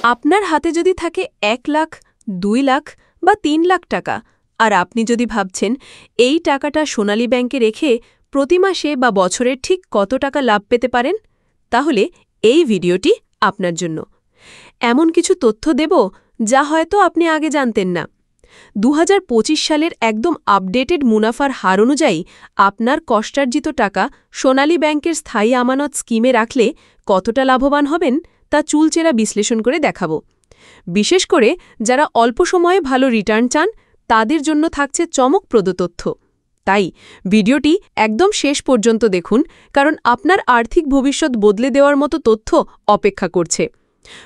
আপনার হাতে যদি থাকে ১ লাখ, ২ লাখ বা ৩ লাখ টাকা, আর আপনি যদি ভাবছেন এই টাকাটা সোনালী ব্যাংকে রেখে প্রতি মাসে বা বছরের ঠিক কত টাকা লাভ পেতে পারেন, তাহলে এই ভিডিওটি আপনার জন্য। এমন কিছু তথ্য দেব যা হয়তো আপনি আগে জানতেন না। ২০২৫ সালের একদম আপডেটেড মুনাফার হার অনুযায়ী আপনার কষ্টার্জিত টাকা সোনালী ব্যাংকের স্থায়ী আমানত স্কিমে রাখলে কতটা লাভবান হবেন তা চুলচেরা বিশ্লেষণ করে দেখাবো। বিশেষ করে যারা অল্প সময়ে ভালো রিটার্ন চান, তাদের জন্য থাকছে চমকপ্রদ তথ্য। তাই ভিডিওটি একদম শেষ পর্যন্ত দেখুন, কারণ আপনার আর্থিক ভবিষ্যৎ বদলে দেওয়ার মতো তথ্য অপেক্ষা করছে।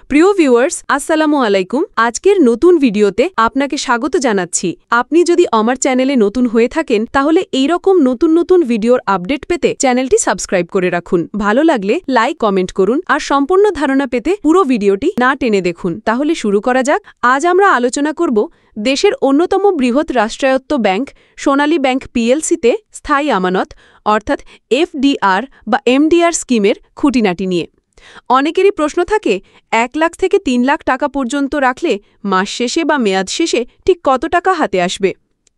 প্রিয় ভিউয়ার্স, আসসালামু আলাইকুম। আজকের নতুন ভিডিওতে আপনাকে স্বাগত জানাচ্ছি। আপনি যদি আমার চ্যানেলে নতুন হয়ে থাকেন, তাহলে এইরকম নতুন নতুন ভিডিওর আপডেট পেতে চ্যানেলটি সাবস্ক্রাইব করে রাখুন। ভালো লাগলে লাইক, কমেন্ট করুন, আর সম্পূর্ণ ধারণা পেতে পুরো ভিডিওটি না টেনে দেখুন। তাহলে শুরু করা যাক। আজ আমরা আলোচনা করব দেশের অন্যতম বৃহৎ রাষ্ট্রায়ত্ত ব্যাংক সোনালী ব্যাংক পিএলসিতে স্থায়ী আমানত অর্থাৎ এফডিআর বা এমডিআর স্কিমের খুঁটিনাটি নিয়ে। অনেকেরই প্রশ্ন থাকে, ১ লাখ থেকে ৩ লাখ টাকা পর্যন্ত রাখলে মাস শেষে বা মেয়াদ শেষে ঠিক কত টাকা হাতে আসবে।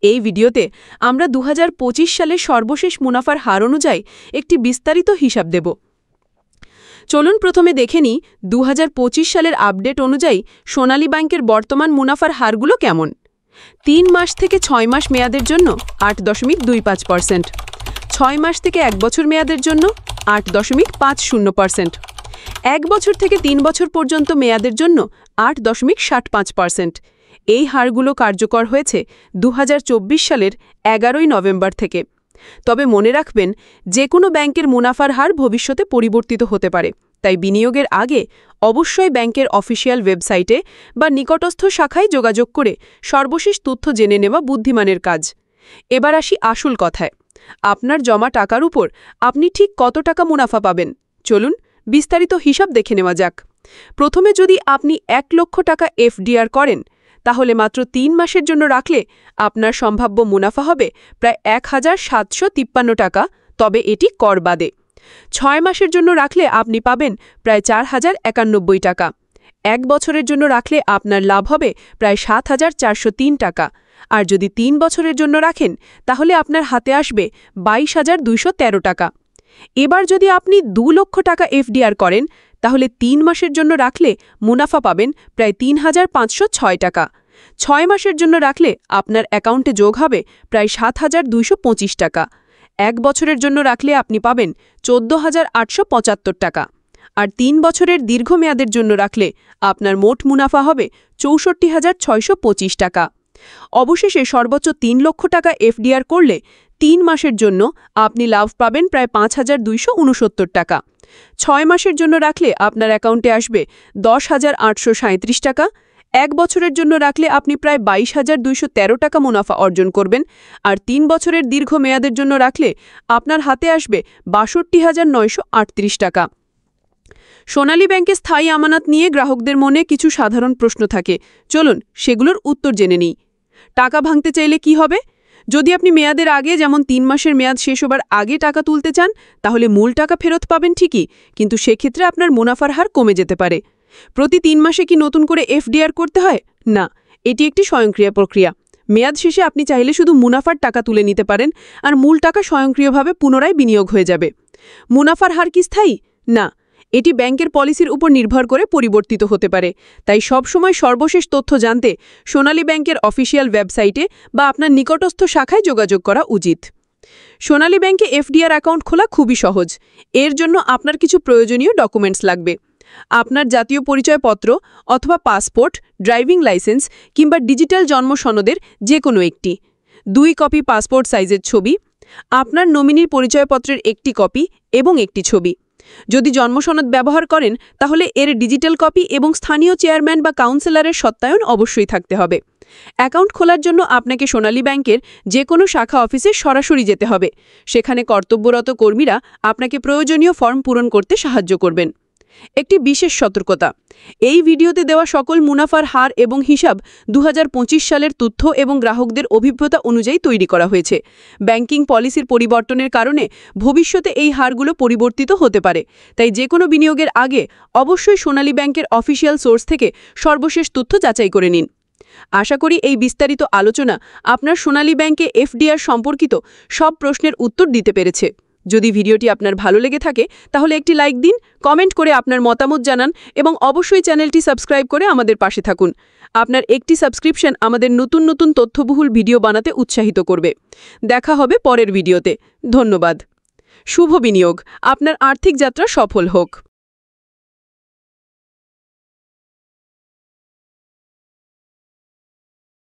এই ভিডিওতে আমরা ২০২৫ সালের সর্বশেষ মুনাফার হার অনুযায়ী একটি বিস্তারিত হিসাব দেব। চলুন প্রথমে দেখে নিই ২০২৫ সালের আপডেট অনুযায়ী সোনালী ব্যাংকের বর্তমান মুনাফার হারগুলো কেমন। ৩ মাস থেকে ৬ মাস মেয়াদের জন্য ৮.25%, ৬ মাস থেকে ১ বছর মেয়াদের জন্য ৮.50%, ১ বছর থেকে ৩ বছর পর্যন্ত মেয়াদের জন্য ৮.65%। এই হারগুলো কার্যকর হয়েছে ২০২৪ সালের ১১ই নভেম্বর থেকে। তবে মনে রাখবেন, যে কোনো ব্যাংকের মুনাফার হার ভবিষ্যতে পরিবর্তিত হতে পারে, তাই বিনিয়োগের আগে অবশ্যই ব্যাংকের অফিসিয়াল ওয়েবসাইটে বা নিকটস্থ শাখায় যোগাযোগ করে সর্বশেষ তথ্য জেনে নেওয়া বুদ্ধিমানের কাজ। এবার আসি আসল কথায়। আপনার জমা টাকার উপর আপনি ঠিক কত টাকা মুনাফা পাবেন, চলুন বিস্তারিত হিসাব দেখে নেওয়া যাক। প্রথমে যদি আপনি ১ লক্ষ টাকা এফডিআর করেন, তাহলে মাত্র ৩ মাসের জন্য রাখলে আপনার সম্ভাব্য মুনাফা হবে প্রায় ১,৭৫৩ টাকা, তবে এটি কর বাদে। ৬ মাসের জন্য রাখলে আপনি পাবেন প্রায় ৪,০৯১ টাকা। ১ বছরের জন্য রাখলে আপনার লাভ হবে প্রায় ৭,৪০৩ টাকা। আর যদি ৩ বছরের জন্য রাখেন, তাহলে আপনার হাতে আসবে ২২,২১৩ টাকা। এবার যদি আপনি ২ লক্ষ টাকা এফডিআর করেন, তাহলে ৩ মাসের জন্য রাখলে মুনাফা পাবেন প্রায় ৩,৫০৬ টাকা। ৬ মাসের জন্য রাখলে আপনার অ্যাকাউন্টে যোগ হবে প্রায় ৭,২২৫ টাকা। ১ বছরের জন্য রাখলে আপনি পাবেন ১৪,৮৭৫ টাকা। আর ৩ বছরের দীর্ঘমেয়াদের জন্য রাখলে আপনার মোট মুনাফা হবে ৬৪,৬২৫ টাকা। অবশেষে সর্বোচ্চ ৩ লক্ষ টাকা এফডিআর করলে ৩ মাসের জন্য আপনি লাভ পাবেন প্রায় ৫,২৬৯ টাকা। ৬ মাসের জন্য রাখলে আপনার অ্যাকাউন্টে আসবে ১০,৮৩৭ টাকা। ১ বছরের জন্য রাখলে আপনি প্রায় ২২,২১৩ টাকা মুনাফা অর্জন করবেন। আর ৩ বছরের দীর্ঘ মেয়াদের জন্য রাখলে আপনার হাতে আসবে ৬২,৯৩৮ টাকা। সোনালী ব্যাংকে স্থায়ী আমানত নিয়ে গ্রাহকদের মনে কিছু সাধারণ প্রশ্ন থাকে, চলুন সেগুলোর উত্তর জেনে নিই। টাকা ভাঙতে চাইলে কি হবে? যদি আপনি মেয়াদের আগে, যেমন ৩ মাসের মেয়াদ শেষ হবার আগে টাকা তুলতে চান, তাহলে মূল টাকা ফেরত পাবেন ঠিকই, কিন্তু সেক্ষেত্রে আপনার মুনাফার হার কমে যেতে পারে। প্রতি ৩ মাসে কি নতুন করে এফডিআর করতে হয়? না, এটি একটি স্বয়ংক্রিয় প্রক্রিয়া। মেয়াদ শেষে আপনি চাইলে শুধু মুনাফার টাকা তুলে নিতে পারেন, আর মূল টাকা স্বয়ংক্রিয়ভাবে পুনরায় বিনিয়োগ হয়ে যাবে। মুনাফার হার কি স্থায়ী? না, এটি ব্যাংকের পলিসির উপর নির্ভর করে পরিবর্তিত হতে পারে। তাই সবসময় সর্বশেষ তথ্য জানতে সোনালী ব্যাংকের অফিসিয়াল ওয়েবসাইটে বা আপনার নিকটস্থ শাখায় যোগাযোগ করা উচিত। সোনালী ব্যাংকে এফডিআর অ্যাকাউন্ট খোলা খুবই সহজ। এর জন্য আপনার কিছু প্রয়োজনীয় ডকুমেন্টস লাগবে। আপনার জাতীয় পরিচয়পত্র অথবা পাসপোর্ট, ড্রাইভিং লাইসেন্স কিংবা ডিজিটাল জন্ম সনদের যে কোনো একটি, 2 কপি পাসপোর্ট সাইজের ছবি, আপনার নমিনির পরিচয়পত্রের একটি কপি এবং একটি ছবি। যদি জন্মসনদ ব্যবহার করেন, তাহলে এর ডিজিটাল কপি এবং স্থানীয় চেয়ারম্যান বা কাউন্সিলরের সত্যায়ন অবশ্যই থাকতে হবে। অ্যাকাউন্ট খোলার জন্য আপনাকে সোনালী ব্যাংকের যে কোনো শাখা অফিসে সরাসরি যেতে হবে। সেখানে কর্তব্যরত কর্মীরা আপনাকে প্রয়োজনীয় ফর্ম পূরণ করতে সাহায্য করবেন। একটি বিশেষ সতর্কতা, এই ভিডিওতে দেওয়া সকল মুনাফার হার এবং হিসাব 2025 সালের তথ্য এবং গ্রাহকদের অভিজ্ঞতা অনুযায়ী তৈরি করা হয়েছে। ব্যাংকিং পলিসির পরিবর্তনের কারণে ভবিষ্যতে এই হারগুলো পরিবর্তিত হতে পারে, তাই যে কোনো বিনিয়োগের আগে অবশ্যই সোনালী ব্যাংকের অফিসিয়াল সোর্স থেকে সর্বশেষ তথ্য যাচাই করে নিন। আশা করি এই বিস্তারিত আলোচনা আপনার সোনালী ব্যাংকে এফডিআর সম্পর্কিত সব প্রশ্নের উত্তর দিতে পেরেছে। যদি ভিডিওটি আপনার ভালো লেগে থাকে তাহলে একটি লাইক দিন, কমেন্ট করে আপনার মতামত জানান এবং অবশ্যই চ্যানেলটি সাবস্ক্রাইব করে আমাদের পাশে থাকুন। আপনার একটি সাবস্ক্রিপশন আমাদের নতুন নতুন তথ্যবহুল ভিডিও বানাতে উৎসাহিত করবে। দেখা হবে পরের ভিডিওতে। ধন্যবাদ। শুভ বিনিয়োগ, আপনার আর্থিক যাত্রা সফল হোক।